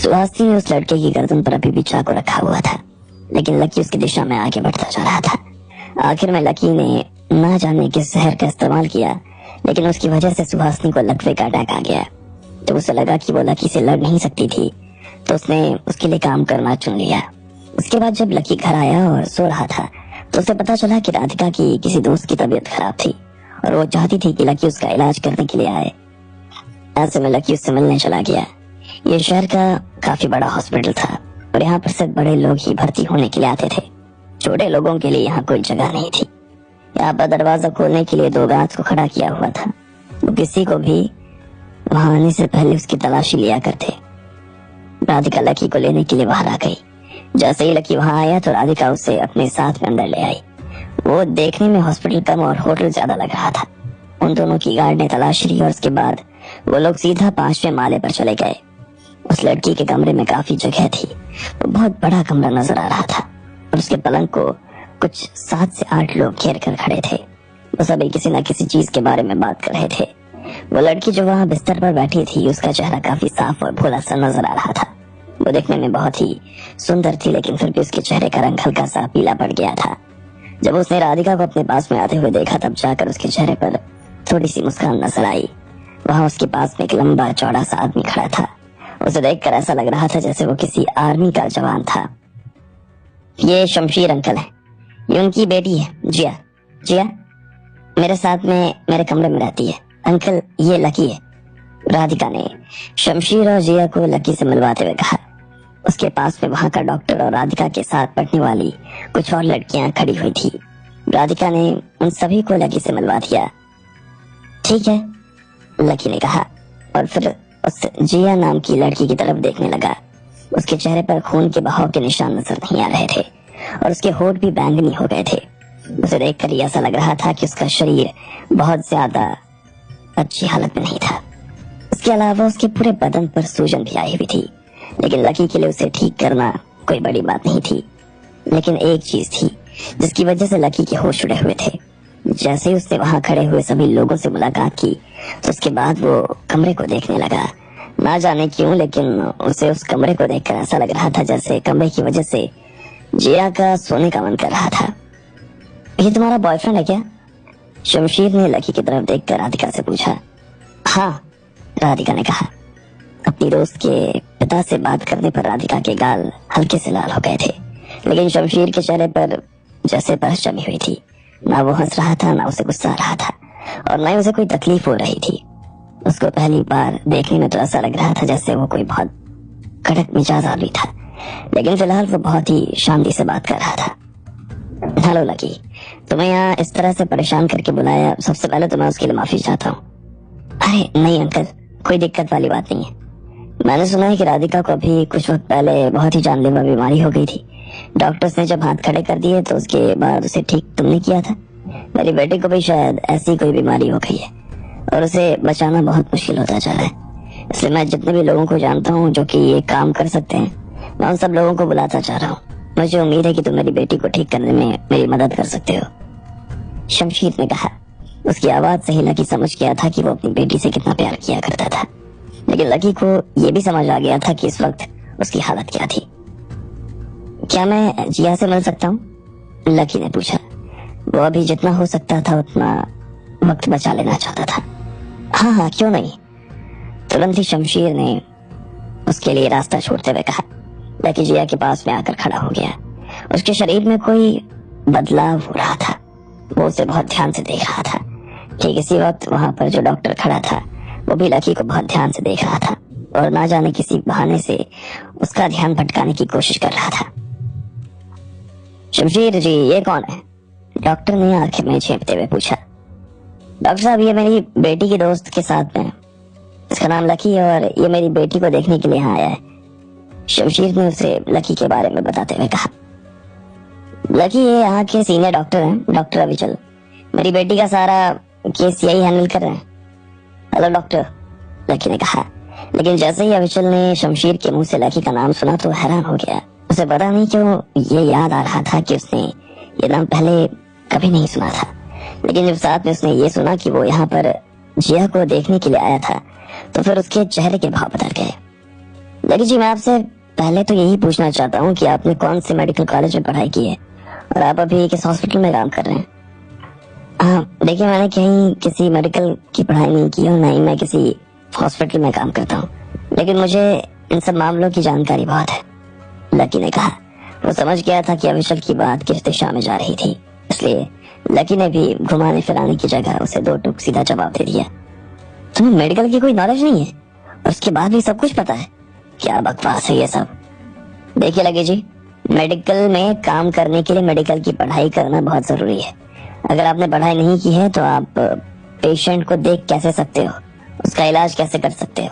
सुहासिनी ने उस लड़के की गर्दन पर अभी भी चाकू रखा हुआ था, लेकिन लकी उसकी दिशा में आगे बढ़ता जा रहा था। आखिर में लकी ने ना जाने किस जहर का इस्तेमाल किया, लेकिन उसकी वजह से सुहासिनी को लकवे का अटैक आ गया। जब उसे लगा कि वो लकी से लड़ नहीं सकती थी, तो उसने उसके लिए काम करना चुन लिया। उसके बाद जब लकी घर आया और सो रहा था, तो उसे पता चला कि राधिका की किसी दोस्त की तबीयत खराब थी और वो चाहती थी कि लकी उसका इलाज करने के लिए आए। ऐसे में लकी उससे मिलने चला गया। ये शहर का काफी बड़ा हॉस्पिटल था और यहाँ पर सिर्फ बड़े लोग ही भर्ती होने के लिए आते थे। छोटे लोगों के लिए यहाँ कोई जगह नहीं थी। यहाँ पर दरवाजा खोलने के लिए 2 गार्ड्स को खड़ा किया हुआ था। वो किसी को भी वहां आने से पहले उसकी तलाशी लिया करते। राधिका लकी को लेने के लिए बाहर आ गई। जैसे ही लकी वहां आया तो राधिका उसे अपने साथ में अंदर ले आई। वो देखने में हॉस्पिटल कम और होटल ज्यादा लग रहा था। उन दोनों की गार्ड ने तलाशी ली और उसके बाद वो लोग सीधा 5वें माले पर चले गए। उस लड़की के कमरे में काफी जगह थी। वो बहुत बड़ा कमरा नजर आ रहा था और उसके पलंग को कुछ 7 से 8 लोग घेर कर खड़े थे। वो सभी किसी न किसी चीज के बारे में बात कर रहे थे। वो लड़की जो वहां बिस्तर पर बैठी थी, उसका चेहरा काफी साफ और भोला सा नजर आ रहा था। वो देखने में बहुत ही सुंदर थी, लेकिन फिर भी उसके चेहरे का रंग हल्का सा पीला पड़ गया था। जब उसने राधिका को अपने पास में आते हुए देखा, तब जाकर उसके चेहरे पर थोड़ी सी मुस्कान नजर आई। वहां उसके पास में एक लंबा चौड़ा सा आदमी खड़ा था। उसे देखकर ऐसा लग रहा था जैसे वो किसी आर्मी का जवान था। ये शमशीर अंकल है, ये उनकी बेटी है जिया। जिया मेरे साथ में मेरे कमरे में रहती है। अंकल ये लकी है। राधिका ने शमशीर और जिया को लकी से मिलवाते हुए कहा। उसके पास में वहां का डॉक्टर और राधिका के साथ पढ़ने वाली कुछ और लड़कियां खड़ी हुई थी। राधिका ने उन सभी को लकी से मिलवा दिया। ठीक है, लकी ने कहा और फिर उस जिया नाम की लड़की की तरफ देखने लगा। उसके चेहरे पर खून के बहाव के निशान नजर नहीं आ रहे थे और उसके होठ भी बैंगनी हो गए थे। उसे देखकर ऐसा लग रहा था कि उसका शरीर बहुत ज्यादा अच्छी हालत में नहीं था। इसके अलावा उसके पूरे बदन पर सूजन भी आई हुई थी, लेकिन लकी के लिए उसे ठीक करना कोई बड़ी बात नहीं थी। लेकिन एक चीज थी जिसकी वजह से लकी के होश उड़े हुए थे। जैसे ही उसने वहां खड़े हुए सभी लोगों से मुलाकात की, तो उसके बाद वो कमरे को देखने लगा। ना जाने क्यों, लेकिन उसे उस कमरे को देखकर ऐसा लग रहा था जैसे कमरे की वजह से जिया का सोने का मन कर रहा था। ये तुम्हारा बॉयफ्रेंड है क्या? शमशीर ने लकी की तरफ देखकर राधिका से पूछा। हाँ, राधिका ने कहा। अपनी दोस्त के पिता से बात करने पर राधिका के गाल हल्के से लाल हो गए थे, लेकिन शमशीर के चेहरे पर जैसे बरस जमी हुई थी। ना वो हंस रहा था, ना उसे गुस्सा आ रहा था और ना ही उसे कोई तकलीफ हो रही थी। उसको पहली बार देखने में तो ऐसा लग रहा था जैसे वो कोई बहुत कड़क मिजाज आदमी था, लेकिन फिलहाल वो बहुत ही शांति से बात कर रहा था। हेलो लकी, तुम्हें यहाँ इस तरह से परेशान करके बुलाया, सबसे पहले तो मैं उसके लिए माफी चाहता हूँ। अरे नहीं अंकल, कोई दिक्कत वाली बात नहीं है। मैंने सुना है कि राधिका को अभी कुछ वक्त पहले बहुत ही जानलेवा बीमारी हो गई थी। डॉक्टर्स ने जब हाथ खड़े कर दिए तो उसके बाद उसे ठीक तुमने किया था। मेरी बेटी को भी शायद ऐसी कोई बीमारी हो गई है और उसे बचाना बहुत मुश्किल होता जा रहा है। इसलिए मैं जितने भी लोगों को जानता हूँ जो कि ये काम कर सकते हैं, मैं उन सब लोगों को बुलाता चाह रहा हूँ। मुझे उम्मीद है कि तुम मेरी बेटी को ठीक करने में मेरी मदद कर सकते हो। शमशीर ने कहा। उसकी आवाज से ही लकी समझ गया था कि वो अपनी बेटी से कितना प्यार किया करता था, लेकिन लकी को यह भी समझ आ गया था कि इस वक्त उसकी हालत क्या थी। क्या मैं जिया से मिल सकता हूँ? लकी ने पूछा। वो अभी जितना हो सकता था उतना वक्त बचा लेना चाहता था। हाँ हाँ, क्यों नहीं। तुरंत ही शमशीर ने उसके लिए रास्ता छोड़ते हुए कहा। लकी जिया के पास में आकर खड़ा हो गया। उसके शरीर में कोई बदलाव हो रहा था। वो उसे बहुत ध्यान से देख रहा था। ठीक इसी वक्त वहां पर जो डॉक्टर खड़ा था, वो भी लकी को बहुत ध्यान से देख रहा था और ना जाने किसी बहाने से उसका ध्यान भटकाने की कोशिश कर रहा था। शमशीर जी, ये कौन है? डॉक्टर ने आंखें में झेपते हुए पूछा। डॉक्टर साहब, ये मेरी बेटी की दोस्त के साथ में, इसका नाम लकी है और ये मेरी बेटी को देखने के लिए यहाँ आया है। शमशीर ने उसे लकी के बारे में बताते हुए कहा। लकी ये यहाँ के सीनियर डॉक्टर हैं, डॉक्टर अविचल। मेरी बेटी का सारा केस यही हैंडल कर रहे हैं। हेलो डॉक्टर, लकी ने कहा। लेकिन जैसे ही अविचल ने शमशीर के मुंह से लकी का नाम सुना तो हैरान हो गया। उसे पता नहीं क्यों ये याद आ रहा था कि उसने ये नाम पहले कभी नहीं सुना था, लेकिन जब साथ में उसने ये सुना कि वो यहाँ पर जिया को देखने के लिए आया था, तो फिर उसके चेहरे के भाव बदल गए। देखिए जी, मैं आपसे पहले तो यही पूछना चाहता हूँ कि आपने कौन से मेडिकल कॉलेज में पढ़ाई की है और आप अभी किस हॉस्पिटल में काम कर रहे हैं? हाँ देखिए, मैंने कहीं किसी मेडिकल की पढ़ाई नहीं की और ना ही मैं किसी हॉस्पिटल में काम करता हूँ, लेकिन मुझे इन सब मामलों की जानकारी बहुत है। लकी ने कहा। वो समझ गया था कि अविचल की बात किस दिशा में जा रही थी, इसलिए लकी ने भी घुमाने फिराने की जगह उसे दो टूक सीधा जवाब दे दिया। तुम्हें मेडिकल की कोई नॉलेज नहीं है और उसके बाद भी सब कुछ पता है? क्या बकवास है ये सब। देखिए लकी जी, मेडिकल में काम करने के लिए मेडिकल की पढ़ाई करना बहुत जरूरी है। अगर आपने पढ़ाई नहीं की है तो आप पेशेंट को देख कैसे सकते हो, उसका इलाज कैसे कर सकते हो?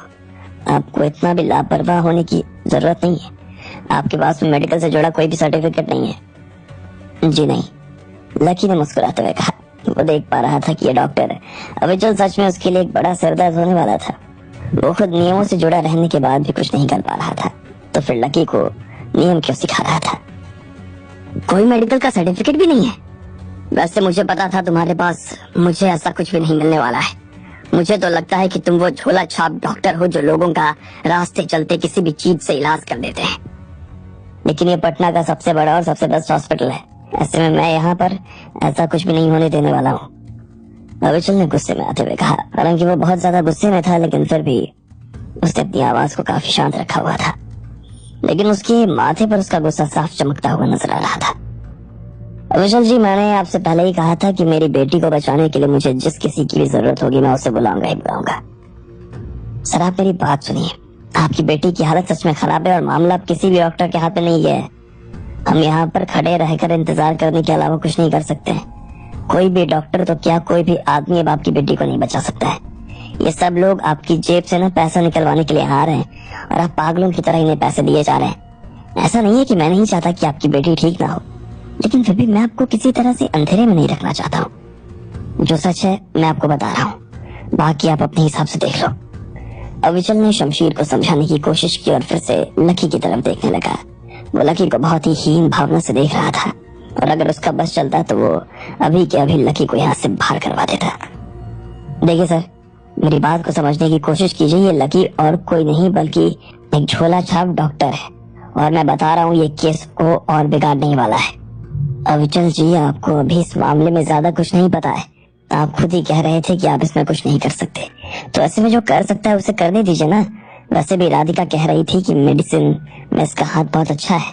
आपको इतना भी लापरवाह होने की जरूरत नहीं है। आपके पास में मेडिकल से जुड़ा कोई भी सर्टिफिकेट नहीं है। जी नहीं, लकी ने मुस्कुराते हुए कहा। वो देख पा रहा था कि ये डॉक्टर अविचल सच में उसके लिए एक बड़ा सिरदर्द होने वाला था। वो खुद नियमों से जुड़ा रहने के बाद भी कुछ नहीं कर पा रहा था, तो फिर लकी को नियम क्यों सिखा रहा था? कोई मेडिकल का सर्टिफिकेट भी नहीं है? वैसे मुझे पता था तुम्हारे पास मुझे ऐसा कुछ भी नहीं मिलने वाला है। मुझे तो लगता है कि तुम वो झोला छाप डॉक्टर हो जो लोगों का रास्ते चलते किसी भी चीज से इलाज कर देते हैं। लेकिन ये पटना का सबसे बड़ा और सबसे बेस्ट हॉस्पिटल है, ऐसे में मैं यहाँ पर ऐसा कुछ भी नहीं होने देने वाला हूँ, अविचल ने गुस्से में आते हुए कहा। हालांकि वो बहुत ज्यादा गुस्से में था, लेकिन फिर भी उसने अपनी आवाज को काफी शांत रखा हुआ था, लेकिन उसके माथे पर उसका गुस्सा साफ चमकता हुआ नजर आ रहा था। अविचल जी, मैंने आपसे पहले ही कहा था कि मेरी बेटी को बचाने के लिए मुझे जिस किसी की भी जरूरत होगी मैं उसे बुलाऊंगा ही बुलाऊंगा। सर आप मेरी बात सुनिए, आपकी बेटी की हालत सच में खराब है और मामला अब किसी भी डॉक्टर के हाथ में नहीं है। हम यहाँ पर खड़े रहकर इंतजार करने के अलावा कुछ नहीं कर सकते। कोई भी डॉक्टर तो क्या, कोई भी आदमी अब आपकी बेटी को नहीं बचा सकता है। ये सब लोग आपकी जेब से ना पैसा निकलवाने के लिए आ रहे हैं और आप पागलों की तरह इन्हें पैसे दिए जा रहे हैं। ऐसा नहीं है कि मैं नहीं चाहता कि आपकी बेटी ठीक ना हो, लेकिन फिर भी मैं आपको किसी तरह से अंधेरे में नहीं रखना चाहता हूँ। जो सच है मैं आपको बता रहा हूँ, बाकी आप अपने हिसाब से देख लो। अविचल ने शमशीर को समझाने की कोशिश की और फिर से लकी की तरफ देखने लगा। वो लकी को बहुत ही हीन भावना से देख रहा था और अगर उसका बस चलता तो वो अभी के अभी लकी को यहाँ से बाहर करवा देता। देखिए सर, मेरी बात को समझने की कोशिश कीजिए। ये लकी और कोई नहीं बल्कि एक झोला छाप डॉक्टर है और मैं बता रहा हूँ ये केस को और बिगाड़ने ही वाला है। अविचल जी, आपको अभी इस मामले में ज्यादा कुछ नहीं पता है। आप खुद ही कह रहे थे कि आप इसमें कुछ नहीं कर सकते, तो ऐसे में जो कर सकता है उसे करने दीजिए ना। वैसे भी राधिका कह रही थी कि मेडिसिन में इसका हाथ बहुत अच्छा है।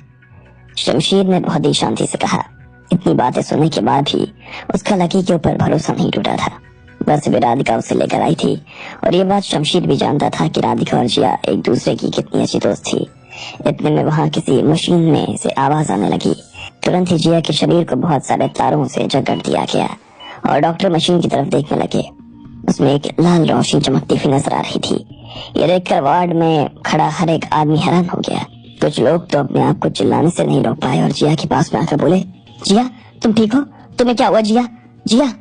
शमशीर ने बहुत ही शांति से कहा। इतनी बातें सुनने के बाद भी उसका लकी के ऊपर भरोसा नहीं टूटा था। वैसे भी राधिका उसे लेकर आई थी और ये बात शमशीर भी जानता था कि राधिका और जिया एक दूसरे की कितनी अच्छी दोस्त थी। इतने में वहाँ किसी मशीन में से आवाज आने लगी। तुरंत ही जिया के शरीर को बहुत सारे तारों से जकड़ दिया गया और डॉक्टर मशीन की तरफ देखने लगे। उसमें एक लाल रोशनी चमकती हुई नजर आ रही थी। ये देखकर वार्ड में खड़ा हर एक आदमी हैरान हो गया। कुछ लोग तो अपने आप को चिल्लाने से नहीं रोक पाए और जिया के पास में आकर बोले, जिया तुम ठीक हो? तुम्हें क्या हुआ जिया? जिया।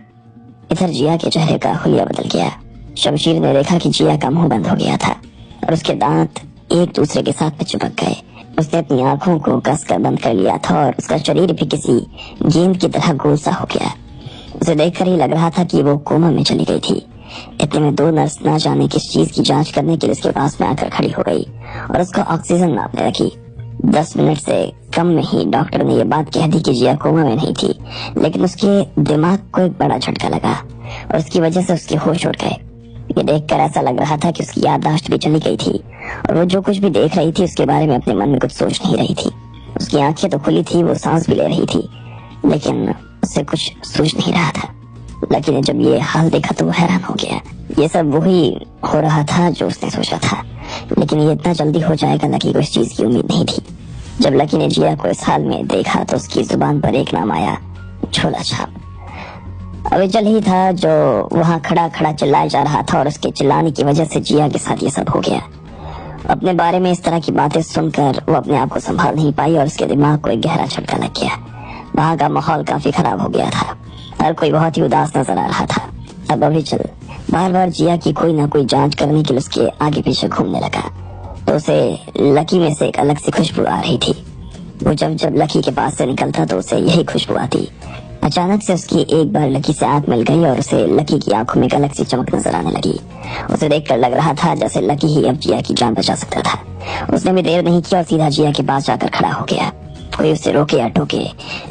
इधर जिया के चेहरे का हुलिया बदल गया। शमशीर ने देखा कि जिया का मुंह बंद हो गया था और उसके दांत एक दूसरे के साथ में चिपक गए। उसने अपनी आंखों को कसकर बंद कर लिया था और उसका शरीर भी किसी गेंद की तरह गोल सा हो गया। उसे देखकर ही लग रहा था कि वो कोमा में चली गई थी। इतने में दो नर्स ना जाने किस चीज की जांच करने के लिए उसके पास में आकर खड़ी हो गई और उसका ऑक्सीजन नापने लगी। 10 मिनट से कम में ही डॉक्टर ने ये बात कह दी कि जिया कोमा में नहीं थी, लेकिन उसके दिमाग को एक बड़ा झटका लगा और उसकी वजह से उसके होश उड़ गए। ये देखकर ऐसा लग रहा था कि उसकी याददाश्त भी चली गई थी और वो जो कुछ भी देख रही थी उसके बारे में अपने मन में कुछ सोच नहीं रही थी। उसकी आंखें तो खुली थी, वो सांस भी ले रही थी, लेकिन उससे कुछ सूझ नहीं रहा था। लकी ने जब ये हाल देखा तो वो हैरान हो गया। ये सब वही हो रहा था जो उसने सोचा था, लेकिन ये इतना जल्दी हो जाएगा लकी को इस चीज की उम्मीद नहीं थी। जब लकी ने जिया को इस हाल में देखा तो उसकी जुबान पर एक नाम आया, झोला छाप। अविचल ही था जो वहाँ खड़ा खड़ा चिल्लाया जा रहा था और उसके चिल्लाने की वजह से जिया के साथ ये सब हो गया। अपने बारे में इस तरह की बातें सुनकर वो अपने आप को संभाल नहीं पाई और उसके दिमाग को एक गहरा झटका लग गया। वहाँ का माहौल काफी खराब हो गया था, हर कोई बहुत ही उदास नजर आ रहा था। अब अविचल बार बार जिया की कोई ना कोई जांच करने के लिए उसके आगे पीछे घूमने लगा, तो उसे लकी में से एक अलग सी खुशबू आ रही थी। वो जब जब लकी के पास से निकलता तो उसे यही खुशबू आती। अचानक से उसकी एक बार लकी से आंख मिल गई और उसे लकी की आंखों में एक अलग सी चमक नजर आने लगी। उसे देखकर लग रहा था जैसे लकी ही अब जिया की जान बचा सकता था। उसने भी देर नहीं किया और सीधा जिया के पास जाकर खड़ा हो गया। कोई उसे रोके या टोके,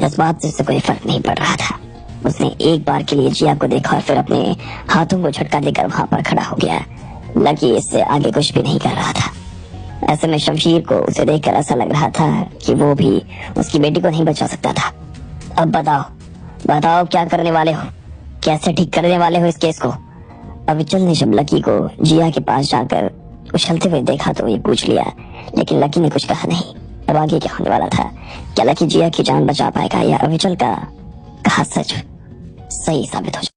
इस बात से उसे कोई फर्क नहीं पड़ रहा था। उसने एक बार के लिए जिया को देखा और फिर अपने हाथों को झटका देकर वहां पर खड़ा हो गया। लकी इससे आगे कुछ भी नहीं कर रहा था। ऐसे में शमशीर को उसे देखकर ऐसा लग रहा था कि वो भी उसकी बेटी को नहीं बचा सकता था। अब बताओ क्या करने वाले हो, कैसे ठीक करने वाले हो इस केस को? अविचल ने जब लकी को जिया के पास जाकर उछलते हुए देखा तो ये पूछ लिया, लेकिन लकी ने कुछ कहा नहीं। अब आगे क्या होने वाला था? क्या लकी जिया की जान बचा पाएगा या अविचल का कहा सच सही साबित हो जाए?